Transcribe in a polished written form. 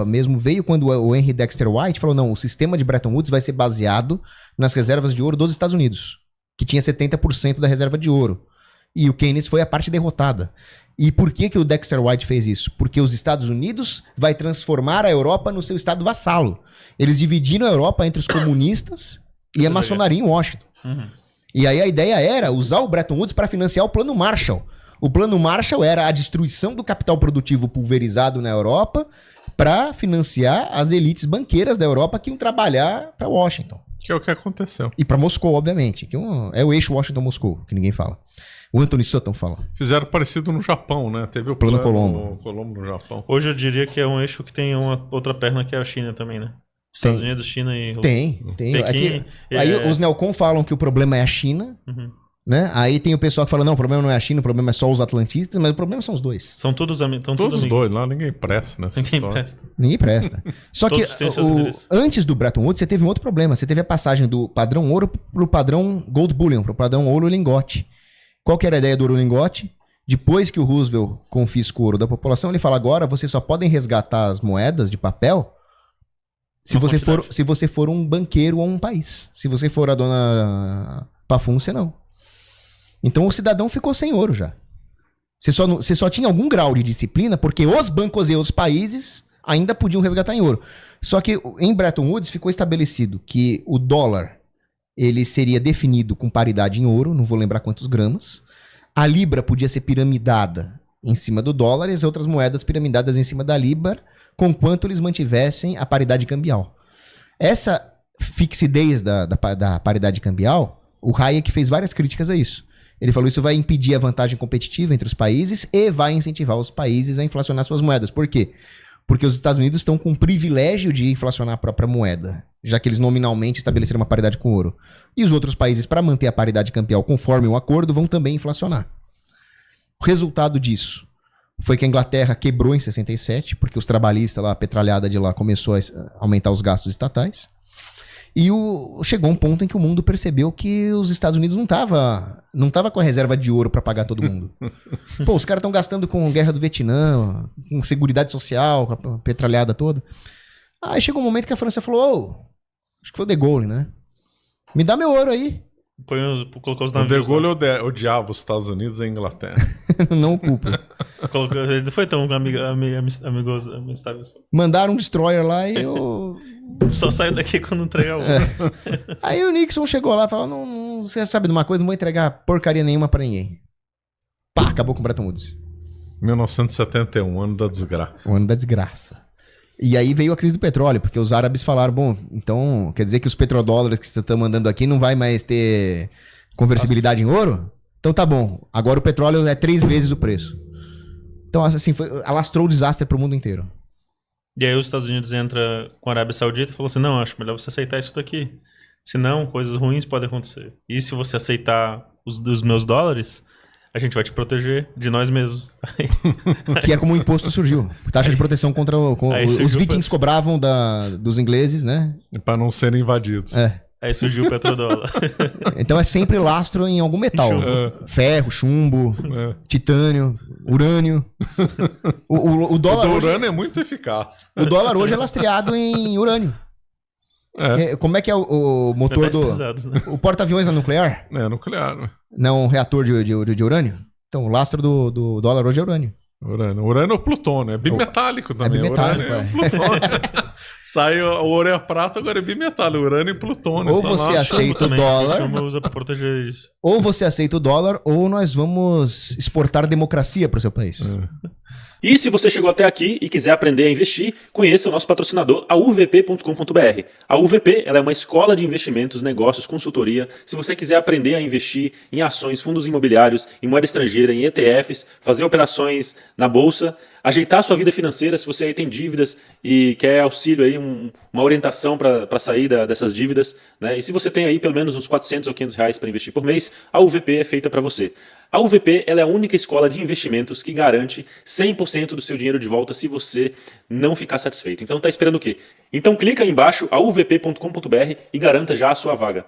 Europa mesmo veio quando o Henry Dexter White falou, não, o sistema de Bretton Woods vai ser baseado nas reservas de ouro dos Estados Unidos, que tinha 70% da reserva de ouro. E o Keynes foi a parte derrotada. E por que o Dexter White fez isso? Porque os Estados Unidos vai transformar a Europa no seu estado vassalo. Eles dividiram a Europa entre os comunistas e a maçonaria em Washington. E aí a ideia era usar o Bretton Woods para financiar o Plano Marshall. O Plano Marshall era a destruição do capital produtivo pulverizado na Europa para financiar as elites banqueiras da Europa que iam trabalhar para Washington. Que é o que aconteceu. E para Moscou, obviamente. Que é o eixo Washington-Moscou, que ninguém fala. O Anthony Sutton fala. Fizeram parecido no Japão, né? Teve o Plano Colombo no Japão. Hoje eu diria que é um eixo que tem uma outra perna, que é a China também, né? Estados Unidos, China e... Tem. Pequim, Aqui, aí os neocon falam que o problema é a China, né? Aí tem o pessoal que fala, não, o problema não é a China, o problema é só os atlantistas, mas o problema são os dois. São todos amigos. Todos os dois, lá ninguém presta nessa história. Ninguém presta. Só que antes do Bretton Woods, você teve um outro problema. Você teve a passagem do padrão ouro pro padrão gold bullion, pro padrão ouro lingote. Qual que era a ideia do ouro lingote? Depois que o Roosevelt confisca o ouro da população, ele fala, agora vocês só podem resgatar as moedas de papel se você for um banqueiro ou um país. Se você for a dona Pafúncia, não. Então o cidadão ficou sem ouro já. Você só tinha algum grau de disciplina porque os bancos e os países ainda podiam resgatar em ouro. Só que em Bretton Woods ficou estabelecido que o dólar ele seria definido com paridade em ouro, não vou lembrar quantos gramas. A libra podia ser piramidada em cima do dólar e as outras moedas piramidadas em cima da libra, conquanto eles mantivessem a paridade cambial. Essa fixidez da paridade cambial, o Hayek fez várias críticas a isso. Ele falou que isso vai impedir a vantagem competitiva entre os países e vai incentivar os países a inflacionar suas moedas. Por quê? Porque os Estados Unidos estão com o privilégio de inflacionar a própria moeda, já que eles nominalmente estabeleceram uma paridade com ouro. E os outros países, para manter a paridade cambial conforme o acordo, vão também inflacionar. O resultado disso foi que a Inglaterra quebrou em 67, porque os trabalhistas lá, a petralhada de lá, começou a aumentar os gastos estatais. E chegou um ponto em que o mundo percebeu que os Estados Unidos não tava com a reserva de ouro para pagar todo mundo. Pô, os caras estão gastando com guerra do Vietnã, com seguridade social, com a petralhada toda. Aí chegou um momento que a França falou, acho que foi o De Gaulle, né? Me dá meu ouro aí. Colocou os navios. O De Gaulle odiava os Estados Unidos e a Inglaterra. Não culpo. Ele não foi tão amigoso. Mandaram um destroyer lá e eu... Só saiu daqui quando entregar o ouro. Aí o Nixon chegou lá e falou, não, você sabe de uma coisa, não vou entregar porcaria nenhuma pra ninguém. Pá, acabou com o Bretton Woods. 1971, ano da desgraça. O ano da desgraça. E aí veio a crise do petróleo, porque os árabes falaram, bom, então quer dizer que os petrodólares que você está mandando aqui não vai mais ter conversibilidade em ouro? Então tá bom, agora o petróleo é 3 vezes o preço. Então assim, alastrou o desastre pro mundo inteiro. E aí os Estados Unidos entra com a Arábia Saudita e falou assim, não, acho melhor você aceitar isso daqui. Senão, coisas ruins podem acontecer. E se você aceitar os meus dólares, a gente vai te proteger de nós mesmos. Que é como o imposto surgiu. Taxa de proteção contra os vikings cobravam dos ingleses, né? Para não serem invadidos. Aí surgiu o petrodólar. Então é sempre lastro em algum metal. Ferro, chumbo, titânio, urânio. O dólar hoje, urânio é muito eficaz. O dólar hoje é lastreado em urânio. Como é que é o motor pesados, né? O porta-aviões é nuclear? É nuclear. Não um reator de urânio? Então o lastro do dólar hoje é urânio. Urânio ou plutônio, é bimetálico também. É bimetálico, urânio é plutônio. Sai o ouro e a prata, agora é bimetálico, urânio e plutônio. Ou você aceita o dólar, usa pra proteger isso. Ou você aceita o dólar, ou nós vamos exportar democracia para o seu país. E se você chegou até aqui e quiser aprender a investir, conheça o nosso patrocinador, a uvp.com.br. A UVP ela é uma escola de investimentos, negócios, consultoria. Se você quiser aprender a investir em ações, fundos imobiliários, em moeda estrangeira, em ETFs, fazer operações na bolsa, ajeitar a sua vida financeira, se você aí tem dívidas e quer auxílio, aí, uma orientação para sair dessas dívidas, né? E se você tem aí pelo menos uns 400 ou 500 reais para investir por mês, a UVP é feita para você. A UVP ela é a única escola de investimentos que garante 100% do seu dinheiro de volta se você não ficar satisfeito. Então tá esperando o quê? Então clica aí embaixo, auvp.com.br e garanta já a sua vaga.